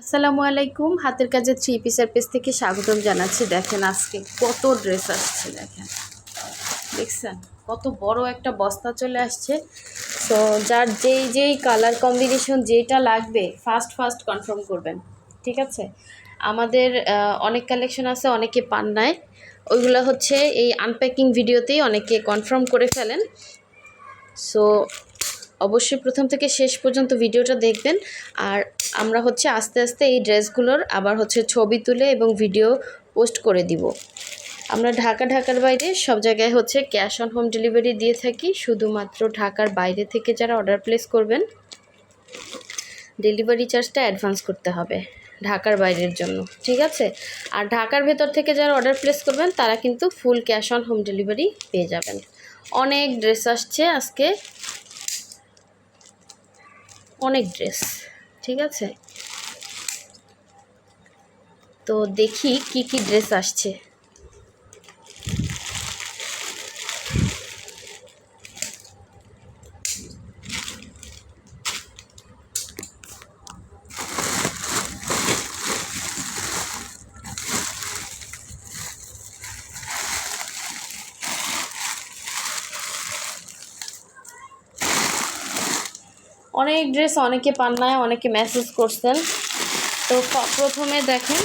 আসসালামু আলাইকুম। হাতের কাজের থ্রি পিসের পেজ থেকে স্বাগতম জানাচ্ছি। দেখেন আজকে কত ড্রেস আসছে, দেখছেন কত বড় একটা বস্তা চলে আসছে। সো যার যেই কালার কম্বিনেশন যেটা লাগবে ফার্স্ট কনফার্ম করবেন, ঠিক আছে? আমাদের অনেক কালেকশন আছে, অনেকে পান নাই, ওইগুলো হচ্ছে এই আনপ্যাকিং ভিডিওতেই অনেকে কনফার্ম করে ফেলেন। সো অবশ্যই প্রথম থেকে শেষ পর্যন্ত ভিডিওটা দেখবেন। আর আমরা হচ্ছে আস্তে আস্তে এই ড্রেসগুলোর আবার হচ্ছে ছবি তুলে এবং ভিডিও পোস্ট করে দিব। আমরা ঢাকার বাইরে সব জায়গায় হচ্ছে ক্যাশ অন হোম ডেলিভারি দিয়ে থাকি। শুধুমাত্র ঢাকার বাইরে থেকে যারা অর্ডার প্লেস করবেন ডেলিভারি চার্জটা অ্যাডভান্স করতে হবে ঢাকার বাইরের জন্য, ঠিক আছে? আর ঢাকার ভেতর থেকে যারা অর্ডার প্লেস করবেন তারা কিন্তু full cash on home delivery পেয়ে যাবেন। অনেক ড্রেস আসছে আজকে, অনেক ড্রেস, ঠিক আছে? তো দেখি কি কি ড্রেস আসছে। অনেক ড্রেস অনেকে পান নাই, অনেকে মেসেজ করছেন। তো প্রথমে দেখেন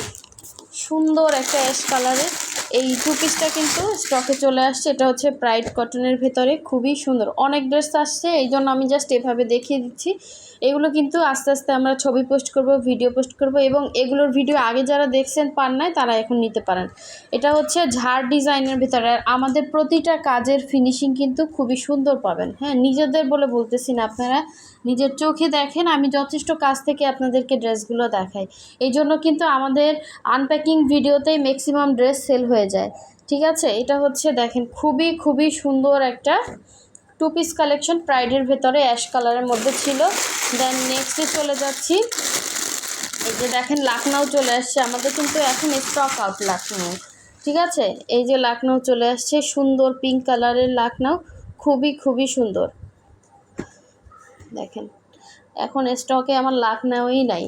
সুন্দর একটা অ্যাশ কালারের এই টু পিসটা কিন্তু স্টকে চলে আসছে। এটা হচ্ছে প্রাইড কটনের ভেতরে, খুবই সুন্দর। অনেক ড্রেস আসছে, এই জন্য আমি জাস্ট এভাবে দেখিয়ে দিচ্ছি। এগুলো কিন্তু আস্তে আস্তে আমরা ছবি পোস্ট করব, ভিডিও পোস্ট করব, এবং এগুলোর ভিডিও আগে যারা দেখছেন পান নাই তারা এখন নিতে পারেন। এটা হচ্ছে ঝাড় ডিজাইনের ভিতরে। আর আমাদের প্রতিটা কাজের ফিনিশিং কিন্তু খুবই সুন্দর পাবেন। হ্যাঁ, নিজেদের বলে বলতেছি না, আপনারা নিজের চোখে দেখেন। আমি যথেষ্ট কাছ থেকে আপনাদেরকে ড্রেসগুলো দেখাই, এই জন্য কিন্তু আমাদের আনপ্যাকিং ভিডিওতেই ম্যাক্সিমাম ড্রেস সেল হয়ে যায়, ঠিক আছে? এটা হচ্ছে দেখেন খুবই সুন্দর একটা টু পিস কালেকশন, প্রাইডের ভেতরে অ্যাশ কালারের মধ্যে ছিল। দেন নেক্সটে চলে যাচ্ছি। এই যে দেখেন লাখনৌ চলে আসছে আমাদের, কিন্তু এখন স্টক আউট লাখনৌ, ঠিক আছে? এই যে লাখনৌ চলে আসছে, সুন্দর পিঙ্ক কালারের লাখনৌ, খুবই সুন্দর। দেখেন এখন স্টকে আমার লাখনৌই নাই।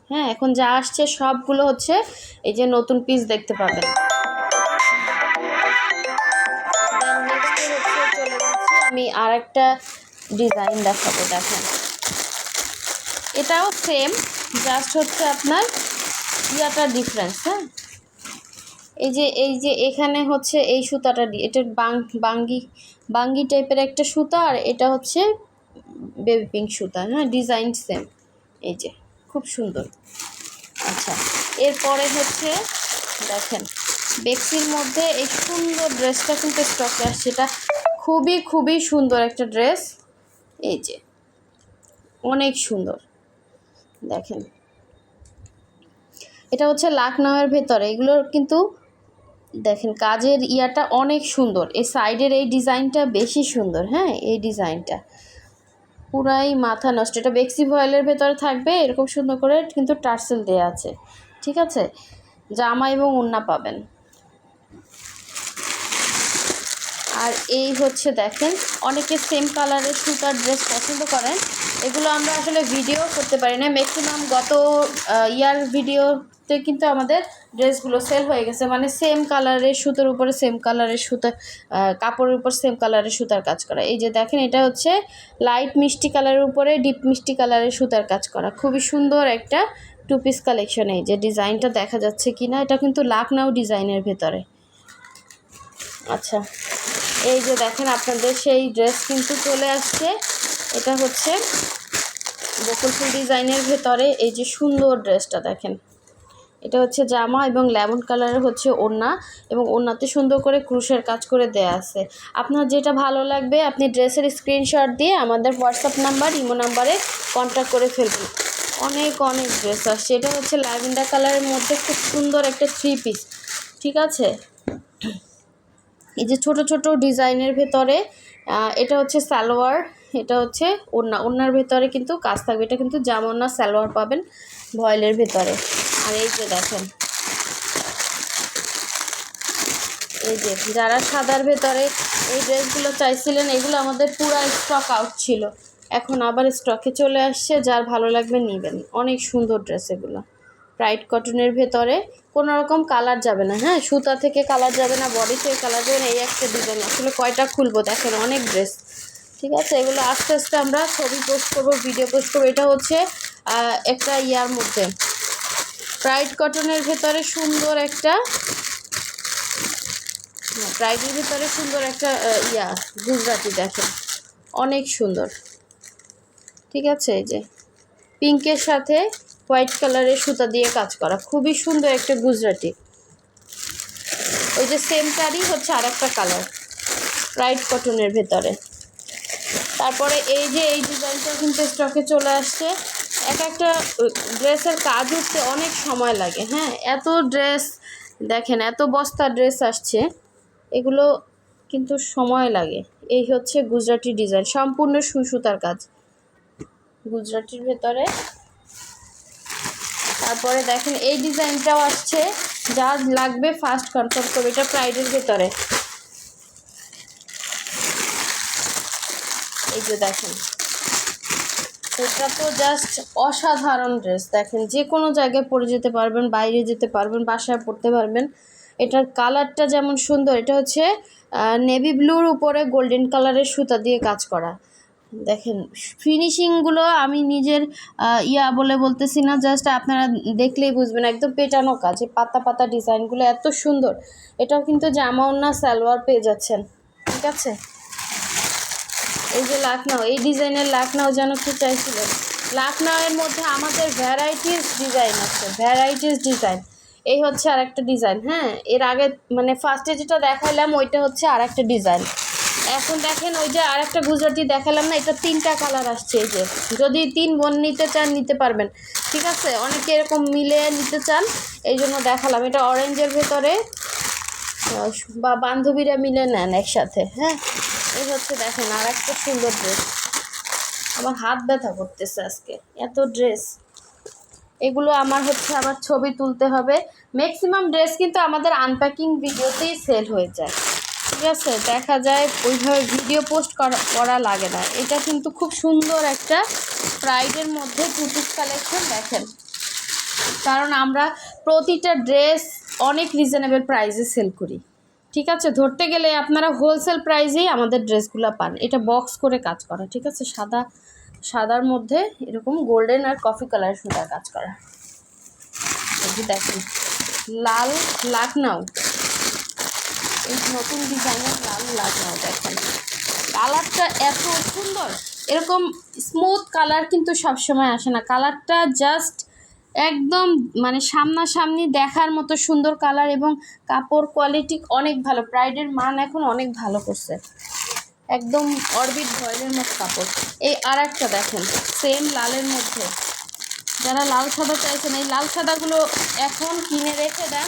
হ্যাঁ, এখন যা আসছে সবগুলো হচ্ছে এই যে নতুন পিস দেখতে পাবেন। আমি আর একটা ডিজাইন দেখাবো। দেখেন এটাও সেম, জাস্ট হচ্ছে আপনার ইয়াটা ডিফারেন্স। হ্যাঁ, এই যে এখানে হচ্ছে এই সুতাটা দিয়ে, এটা বাঙ্গি টাইপের একটা সুতা, আর এটা হচ্ছে বেবি পিঙ্ক সুতা। হ্যাঁ, ডিজাইন সেম। এই যে খুব সুন্দর। আচ্ছা, এরপরে হচ্ছে দেখেন বেক্সির মধ্যে এই সুন্দর ড্রেসটা কিন্তু স্টকে আসছে। এটা খুবই সুন্দর একটা ড্রেস। এই যে অনেক সুন্দর, দেখেন এটা হচ্ছে লাখনৌয়ের ভেতরে। এগুলোর কিন্তু দেখেন কাজের ইয়াটা অনেক সুন্দর, এই সাইডের এই ডিজাইনটা বেশি সুন্দর। হ্যাঁ, এই ডিজাইনটা পুরাই মাথা নষ্ট। এটা বেক্সি ভয়েলের ভেতরে থাকবে, এরকম সুন্দর করে কিন্তু টার্সেল দেওয়া আছে, ঠিক আছে? জামা এবং ওড়না পাবেন। আর এই হচ্ছে দেখেন অনেকে সেম কালারের সুতার ড্রেস পছন্দ করেন। এগুলো আমরা আসলে ভিডিও করতে পারি না, ম্যাক্সিমাম গত ইয়ার ভিডিওতে কিন্তু আমাদের ড্রেসগুলো সেল হয়ে গেছে। মানে সেম কালারের সুতার উপরে সেম কালারের সুতা, কাপড়ের উপর সেম কালারের সুতার কাজ করা। এই যে দেখেন এটা হচ্ছে লাইট মিষ্টি কালারের উপরে ডিপ মিষ্টি কালারের সুতার কাজ করা, খুবই সুন্দর একটা টু পিস কালেকশন। এই যে ডিজাইনটা দেখা যাচ্ছে কি না, এটা কিন্তু লাখনৌ ডিজাইনের ভেতরে। আচ্ছা, এই যে দেখেন আপনাদের সেই ড্রেস কিন্তু চলে আসছে। এটা হচ্ছে বকুল ফুল ডিজাইনের ভেতরে। এই যে সুন্দর ড্রেসটা দেখেন, এটা হচ্ছে জামা এবং লেমন কালারের হচ্ছে ওড়না, এবং ওড়নাতে সুন্দর করে ক্রুশের কাজ করে দেয়া আছে। আপনার যেটা ভালো লাগবে আপনি ড্রেসের স্ক্রিনশট দিয়ে আমাদের হোয়াটসঅ্যাপ নাম্বার, ইমো নাম্বারে কন্ট্যাক্ট করে ফেলবেন। অনেক ড্রেস আসছে। এটা হচ্ছে ল্যাভেন্ডার কালারের মধ্যে খুব সুন্দর একটা থ্রি পিস, ঠিক আছে? এই যে ছোট ডিজাইনের ভেতরে, এটা হচ্ছে সালোয়ার, এটা হচ্ছে ওড়নার ভেতরে কিন্তু কাজ থাকবে। এটা কিন্তু জামা ওড়না সালোয়ার পাবেন ভয়েলের ভেতরে। আর এই যে দেখেন, এই যে যারা সাদার ভেতরে এই ড্রেসগুলো চাইছিলেন, এগুলো আমাদের পুরো স্টক আউট ছিল, এখন আবার স্টকে চলে আসছে। যার ভালো লাগবে নেবেন, অনেক সুন্দর ড্রেস এগুলো। প্রাইড কটনের ভেতরে কোনো রকম কালার যাবে না, হ্যাঁ, সুতা থেকে কালার যাবে না, বডি থেকে কালার যাবে না। এই একটা ডিজাইন, আসলে কয়টা খুলবো দেখেন, অনেক ড্রেস। ঠিক আছে, এগুলো আস্তে আস্তে আমরা ছবি পোস্ট করবো, ভিডিও পোস্ট করবো। এটা হচ্ছে একটা ইয়ার মধ্যে প্রাইড কটনের ভেতরে সুন্দর একটা, প্রাইডের ভেতরে সুন্দর একটা গুজরাটি, দেখেন অনেক সুন্দর। ঠিক আছে, এই যে পিঙ্কের সাথে হোয়াইট কালারের সুতা দিয়ে কাজ করা, খুবই সুন্দর একটা গুজরাটি। ওই যে সেমটারই হচ্ছে আর একটা কালার প্রাইড কটনের ভেতরে। তারপরে এই যে এই ডিজাইনটা কিন্তু স্টকে চলে আসছে। এক একটা ড্রেসের কাজ উঠতে অনেক সময় লাগে, হ্যাঁ, এত ড্রেস দেখেন, এত বস্তা ড্রেস আসছে, এগুলো কিন্তু সময় লাগে। এই হচ্ছে গুজরাটি ডিজাইন, সম্পূর্ণ সুই সুতার কাজ গুজরাটির ভেতরে। তারপরে দেখেন এই ডিজাইনটাও আসছে, যার লাগবে ফার্স্ট কনফার্ম করবে। এটা প্রাইডের ভেতরে, এই যে দেখেন, এটা তো জাস্ট অসাধারণ ড্রেস। দেখেন যে কোনো জায়গায় পরে যেতে পারবেন, বাইরে যেতে পারবেন, বাসায় পরতে পারবেন। এটার কালারটা যেমন সুন্দর, এটা হচ্ছে নেভি ব্লুর উপরে গোল্ডেন কালারের সুতা দিয়ে কাজ করা। দেখেন ফিনিশিংগুলো আমি নিজের বলে বলতেছি না, জাস্ট আপনারা দেখলেই বুঝবেন, একদম পেটানো কাজ। এই পাতা পাতা ডিজাইনগুলো এত সুন্দর। এটাও কিন্তু জামা ওড়না সালোয়ার পেয়ে যাচ্ছেন। ঠিক আছে, এই যে লাখনাও, এই ডিজাইনের লাখনাও যেন কি চাইছিলেন। লাখনাওয়ের মধ্যে আমাদের ভ্যারাইটিস ডিজাইন আছে, ভ্যারাইটিস ডিজাইন। এই হচ্ছে আর একটা ডিজাইন, হ্যাঁ, এর আগে মানে ফার্স্টে যেটা দেখাইলাম ওইটা হচ্ছে আর একটা ডিজাইন। এখন দেখেন ওই যে আর একটা গুজরাটি দেখালাম না, এটা 3টা কালার আসছে। এই যে যদি 3 বোন নিতে চান নিতে পারবেন। ঠিক আছে, অনেকে এরকম মিলে নিতে চান, এই জন্য দেখালাম। এটা অরেঞ্জের ভেতরে, বা বান্ধবীরা মিলে নেন একসাথে, হ্যাঁ। এই হচ্ছে দেখেন আর একটা সুন্দর ড্রেস। আমার হাত ব্যথা করতেছে আজকে, এত ড্রেস। এগুলো আমার হচ্ছে আবার ছবি তুলতে হবে। ম্যাক্সিমাম ড্রেস কিন্তু আমাদের আনপ্যাকিং ভিডিওতেই সেল হয়ে যায়। ঠিক আছে, দেখা যায় ওইভাবে ভিডিও পোস্ট করা লাগে না। এটা কিন্তু খুব সুন্দর একটা প্রাইডের মধ্যে টু পিস কালেকশন। দেখেন, কারণ আমরা প্রতিটা ড্রেস অনেক রিজনেবল প্রাইসে সেল করি। ঠিক আছে, ধরতে গেলে আপনারা হোলসেল প্রাইসেই আমাদের ড্রেসগুলো পান। এটা বক্স করে কাজ করা। ঠিক আছে, সাদার মধ্যে এরকম গোল্ডেন আর কফি কালার সুতার কাজ করা। এই যে দেখেন লাল লাখনাও, এই নতুন ডিজাইনের লাল লাখনাও। দেখেন কালারটা এত সুন্দর, এরকম স্মুথ কালার কিন্তু সবসময় আসে না। কালারটা জাস্ট একদম মানে সামনাসামনি দেখার মতো সুন্দর কালার, এবং কাপড় কোয়ালিটি অনেক ভালো। প্রাইডের মান এখন অনেক ভালো করছে, একদম অরবিট ভয়েলের মতো কাপড়। এই আর একটা দেখেন সেম লালের মধ্যে, যারা লাল সাদা চাইছেন, এই লাল সাদাগুলো এখন কিনে রেখে দেন,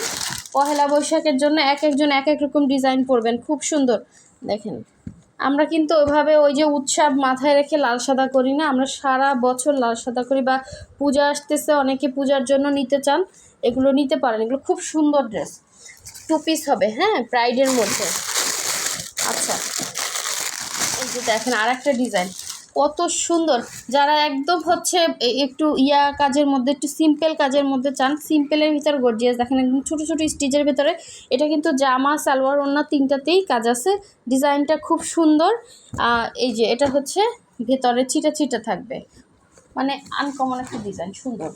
পহেলা বৈশাখের জন্য একজন এক এক রকম ডিজাইন পরবেন, খুব সুন্দর। দেখেন আমরা কিন্তু ওইভাবে ওই যে উৎসব মাথায় রেখে লাল সাদা করি না, আমরা সারা বছর লাল সাদা করি। বা পূজা আসতেছে, অনেকে পূজার জন্য নিতে চান, এগুলো নিতে পারেন। এগুলো খুব সুন্দর ড্রেস, 2 পিস হবে, হ্যাঁ, প্রাইডের মধ্যে। আচ্ছা, এই যে দেখেন আর একটা ডিজাইন, কত সুন্দর। যারা একদম হচ্ছে একটু কাজের মধ্যে, একটু সিম্পল কাজের মধ্যে চান, সিম্পলের ভিতরে গর্জিয়াস, দেখেন একদম ছোটো ছোটো স্টিচের ভিতরে। এটা কিন্তু জামা সালোয়ার ওড়না 3টাতেই কাজ আছে। ডিজাইনটা খুব সুন্দর। এই যে এটা হচ্ছে ভেতরে ছিটা ছিটা থাকবে, মানে আনকমন একটা ডিজাইন, সুন্দর।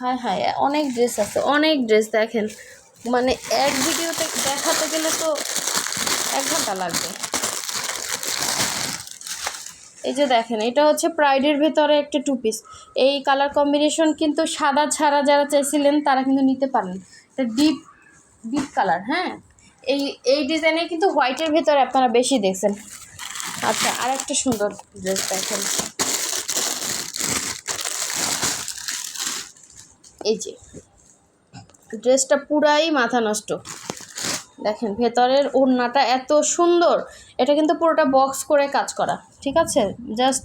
হ্যাঁ হ্যাঁ, অনেক ড্রেস আছে, অনেক ড্রেস। দেখেন মানে এক ভিডিওতে দেখাতে গেলে তো 1 ঘন্টা লাগবে। এই যে দেখেন এটা হচ্ছে প্রাইডের ভেতরে একটা 2 পিস। এই কালার কম্বিনেশন কিন্তু সাদা ছাড়া যারা চাইছিলেন তারা কিন্তু নিতে পারেন। এটা ডিপ কালার, হ্যাঁ। এই ডিজাইনে কিন্তু হোয়াইটের ভেতরে আপনারা বেশি দেখছেন। আচ্ছা, আর একটা সুন্দর ড্রেস দেখেন, এই যে ড্রেসটা পুরাই মাথা নষ্ট। দেখেন ভেতরের ওড়নাটা এত সুন্দর, এটা কিন্তু পুরোটা বক্স করে কাজ করা। ঠিক আছে, জাস্ট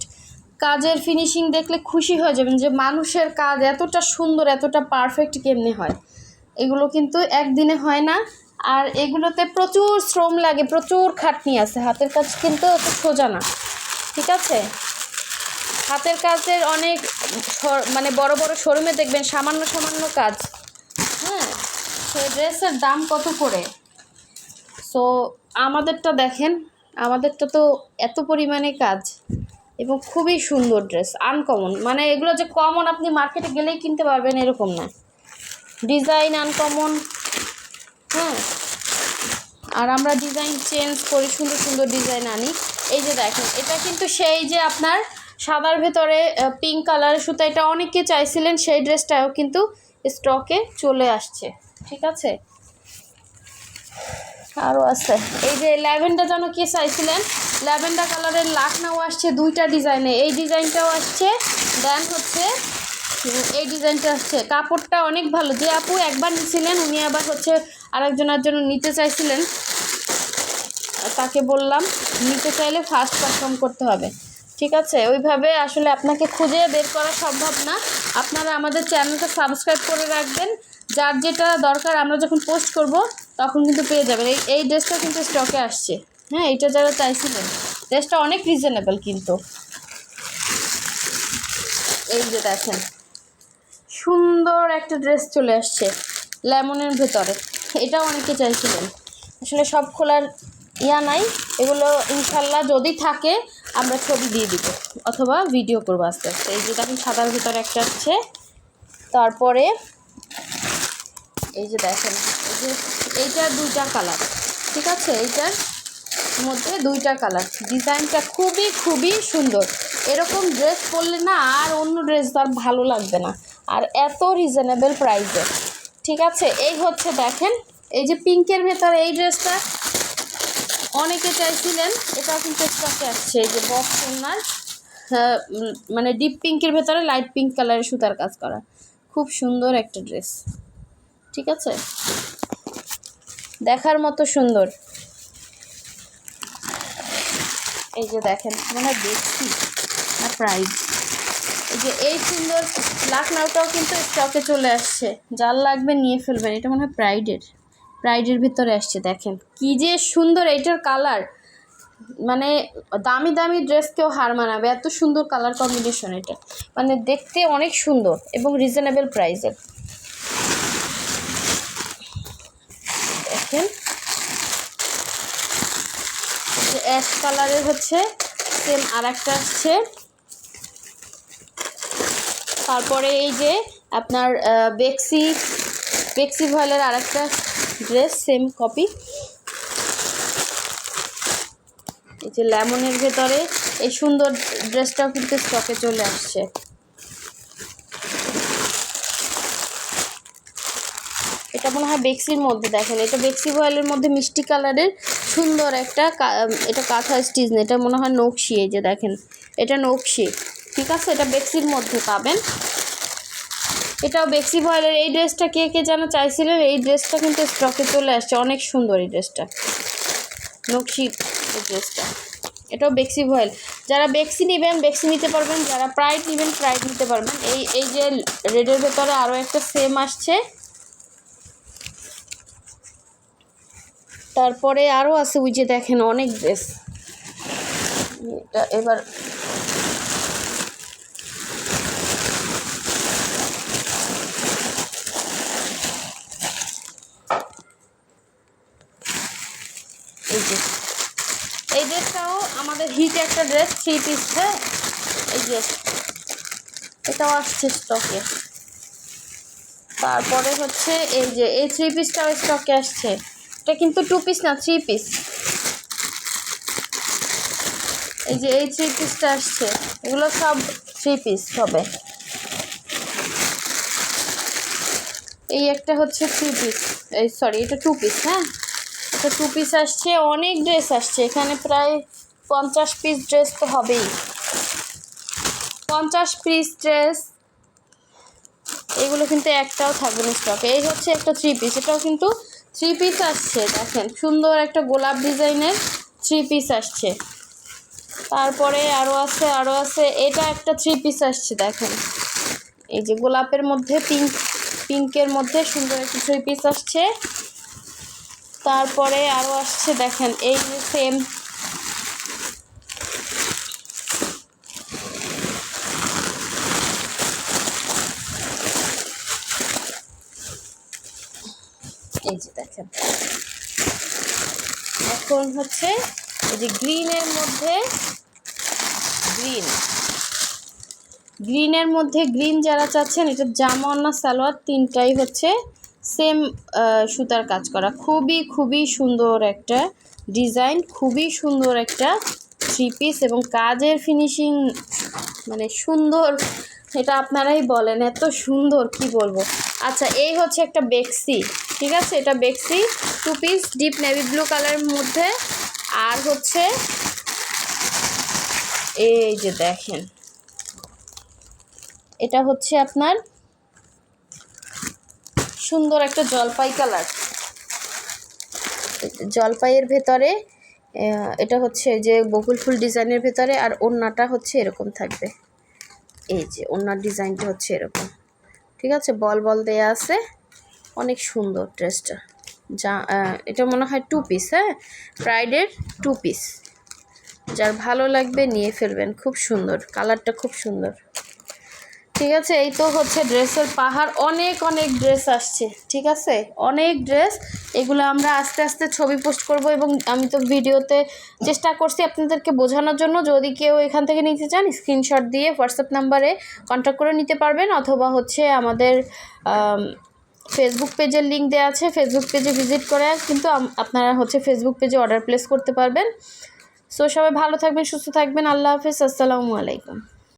কাজের ফিনিশিং দেখলে খুশি হয়ে যাবেন যে মানুষের কাজ এতটা সুন্দর, এতটা পারফেক্ট কেমনে হয়। এগুলো কিন্তু একদিনে হয় না, আর এগুলোতে প্রচুর শ্রম লাগে, প্রচুর খাটনি আছে। হাতের কাজ কিন্তু অত সোজা না। ঠিক আছে, হাতের কাজের অনেক মানে বড় বড় শোরুমে দেখবেন সামান্য সামান্য কাজ, হ্যাঁ, সেই ড্রেসের দাম কত করে। সো আমাদেরটা দেখেন, আমাদেরটা তো এত পরিমাণে কাজ এবং খুবই সুন্দর ড্রেস, আনকমন। মানে এগুলো যে কমন আপনি মার্কেটে গেলেই কিনতে পারবেন এরকম না, ডিজাইন আনকমন। হ্যাঁ, আর আমরা ডিজাইন চেঞ্জ করি, সুন্দর সুন্দর ডিজাইন আনি। এই যে দেখেন, এটা কিন্তু সেই যে আপনার সাদার ভেতরে পিঙ্ক কালারের সুতা, এটা অনেকে চাইছিলেন, সেই ড্রেসটাও কিন্তু স্টকে চলে আসছে। ঠিক আছে, আরও আছে এই যে ল্যাভেন্ডার, যেন কে চাইছিলেন, ল্যাভেন্ডার কালারের লাখনাও আসছে দুইটা ডিজাইনে, এই ডিজাইনটাও আসছে, দেন হচ্ছে এই ডিজাইনটা আসছে। কাপড়টা অনেক ভালো, যে আপু একবার নিছিলেন উনি আবার হচ্ছে আরেকজনের জন্য নিতে চাইছিলেন, তাকে বললাম নিতে চাইলে ফার্স্ট পারফর্ম করতে হবে। ঠিক আছে, ওইভাবে আসলে আপনাকে খুঁজে বের করা সম্ভব না। আপনারা আমাদের চ্যানেলটা সাবস্ক্রাইব করে রাখবেন, যার যেটা দরকার আমরা যখন পোস্ট করব তখন কিন্তু পেয়ে যাবেন। এই ড্রেসটা কিন্তু স্টকে আসছে। হ্যাঁ, এইটা যারা চাইছিলেন, ড্রেসটা অনেক রিজনেবল কিন্তু। এই যে দেখেন, সুন্দর একটা ড্রেস চলে আসছে লেমনের ভেতরে, এটাও অনেকে চাইছিলেন। আসলে সব খোলার নাই, এগুলো ইনশাল্লাহ যদি থাকে আমরা ছবি দিয়ে দিব অথবা ভিডিও করবো আস্তে আস্তে। এই যে দেখেন সাদার ভিতরে একটা আছে, তারপরে এই যে দেখেন, এই যে এইটার দুইটা কালার। ঠিক আছে, এইটার মধ্যে দুইটা কালার, ডিজাইনটা খুবই খুবই সুন্দর। এরকম ড্রেস পরলে না আর অন্য ড্রেস আর ভালো লাগবে না, আর এত রিজনেবল প্রাইসে। ঠিক আছে, এই হচ্ছে দেখেন, এই যে পিঙ্কের ভেতরে এই ড্রেসটা অনেকে চাইছিলেন, এটাও কিন্তু স্টকে আসছে। এই যে বক্স কর্নার, মানে ডিপ পিঙ্কের ভেতরে লাইট পিঙ্ক কালারের সুতার কাজ করা, খুব সুন্দর একটা ড্রেস। ঠিক আছে, দেখার মতো সুন্দর। এই যে দেখেন, মনে হয় দেখছি না প্রাইস। এই যে এই সুন্দর লাখনাউটাও কিন্তু স্টকে চলে আসছে, যার লাগবে নিয়ে ফেলবেন। এটা মনে হয় প্রাইডের ভিতরে আসছে। দেখেন কি যে সুন্দর এইটার কালার, মানে দামি দামি ড্রেস কেউ হার মানাবে, এত সুন্দর কালার কম্বিনেশন। এটা মানে দেখতে অনেক সুন্দর এবং রিজনেবল প্রাইসের। দেখেন অ্যাশ কালারের হচ্ছে সেম আর একটা আসছে। তারপরে এই যে আপনার বেক্সি ভয়েলের আর একটা ড্রেস, সেম কপি। এই যে লেমনের ভেতরে এই সুন্দর ড্রেসটাও কিন্তু স্টকে চলে আসছে। এটা মনে হয় বেক্সির মধ্যে, দেখেন এটা বেক্সি ভয়েলের মধ্যে মিষ্টি কালারের সুন্দর একটা, এটা কাঁথা স্টিচ না, এটা মনে হয় নকশি। এই যে দেখেন, এটা নকশি। ঠিক আছে, এটা বেক্সির মধ্যে পাবেন, এটাও বেক্সি ভয়েলের। এই ড্রেসটা কে কে যেন চাইছিলেন, এই ড্রেসটা কিন্তু স্টকে চলে আসছে, অনেক সুন্দর এই ড্রেসটা, নকশি এই ড্রেসটা। এটাও বেক্সি ভয়েল, যারা বেক্সি নেবেন বেক্সি নিতে পারবেন, যারা প্রাইড নেবেন প্রাইড নিতে পারবেন। এই যে রেডের ভেতরে আরও একটা সেম আসছে, তারপরে আরও আছে। ওই যে দেখেন অনেক ড্রেস। এটা এবার এই ড্রেসটাও আমাদের হিট একটা ড্রেস, 3 পিস। হ্যাঁ, এই যে এটাও আসছে স্টকে। তারপরে হচ্ছে এই যে এই 3 পিসটাও স্টকে আসছে, এটা কিন্তু 2 পিস না, 3 পিস। এই যে এই 3 পিসটা আসছে, এগুলো সব 3 পিস হবে। এই একটা হচ্ছে 3 পিস, এই সরি এটা 2 পিস। হ্যাঁ, এটা 2 পিস আসছে। অনেক ড্রেস আসছে এখানে, প্রায় 50 পিস ড্রেস তো হবেই, 50 পিস ড্রেস। এগুলো কিন্তু একটাও থাকবে না স্টকে। এই হচ্ছে একটা 3 পিস, এটাও কিন্তু 3 পিস আসছে। দেখেন সুন্দর একটা গোলাপ ডিজাইনের 3 পিস আসছে। তারপরে আরও আছে, এটা একটা 3 পিস আসছে। দেখেন এই যে গোলাপের মধ্যে পিঙ্কের মধ্যে সুন্দর একটা 3 পিস আসছে। তারপরে আরও আসছে, দেখেন এই যে সেম এই যে দেখেন, এখন হচ্ছে এই যে গ্রিনের মধ্যে গ্রিন যারা চাচ্ছেন, এটা জামা না সালোয়ার তিনটাই হচ্ছে সেম সুতার কাজ করা, খুবই সুন্দর একটা ডিজাইন, খুবই সুন্দর একটা থ্রি পিস এবং কাজের ফিনিশিং মানে সুন্দর, এটা আপনারাই বলেন এত সুন্দর কি বলবো। আচ্ছা, এই হচ্ছে একটা বেক্সি, ঠিক আছে, এটা বেক্সি 2 পিস ডিপ নেভি ব্লু কালারের মধ্যে। আর হচ্ছে এই যে দেখেন, এটা হচ্ছে আপনার সুন্দর একটা জলপাই কালার, জলপাইয়ের ভেতরে এটা হচ্ছে যে বকুল ফুল ডিজাইনের ভেতরে, আর ওড়নাটা হচ্ছে এরকম থাকবে, এই যে ওড়নার ডিজাইনটা হচ্ছে এরকম, ঠিক আছে, বল দেয়া আছে, অনেক সুন্দর ড্রেসটা। যা এটা মনে হয় 2 পিস, হ্যাঁ, ব্রাইডের 2 পিস, যার ভালো লাগবে নিয়ে ফেলবেন, খুব সুন্দর কালারটা, খুব সুন্দর। ঠিক আছে, এই তো হচ্ছে ড্রেসের পাহাড়, অনেক ড্রেস আসছে, ঠিক আছে, অনেক ড্রেস, এগুলো আমরা আস্তে আস্তে ছবি পোস্ট করব এবং আমি তো ভিডিওতে চেষ্টা করছি আপনাদেরকে বোঝানোর জন্য। যদি কেউ এখান থেকে নিতে চান, স্ক্রিনশট দিয়ে হোয়াটসঅ্যাপ নাম্বারে কন্ট্যাক্ট করে নিতে পারবেন, অথবা হচ্ছে আমাদের ফেসবুক পেজের লিঙ্ক দেওয়া আছে, ফেসবুক পেজে ভিজিট করে কিন্তু আপনারা হচ্ছে ফেসবুক পেজে অর্ডার প্লেস করতে পারবেন। সো সবাই ভালো থাকবেন, সুস্থ থাকবেন, আল্লাহ হাফেজ, আসসালামু আলাইকুম।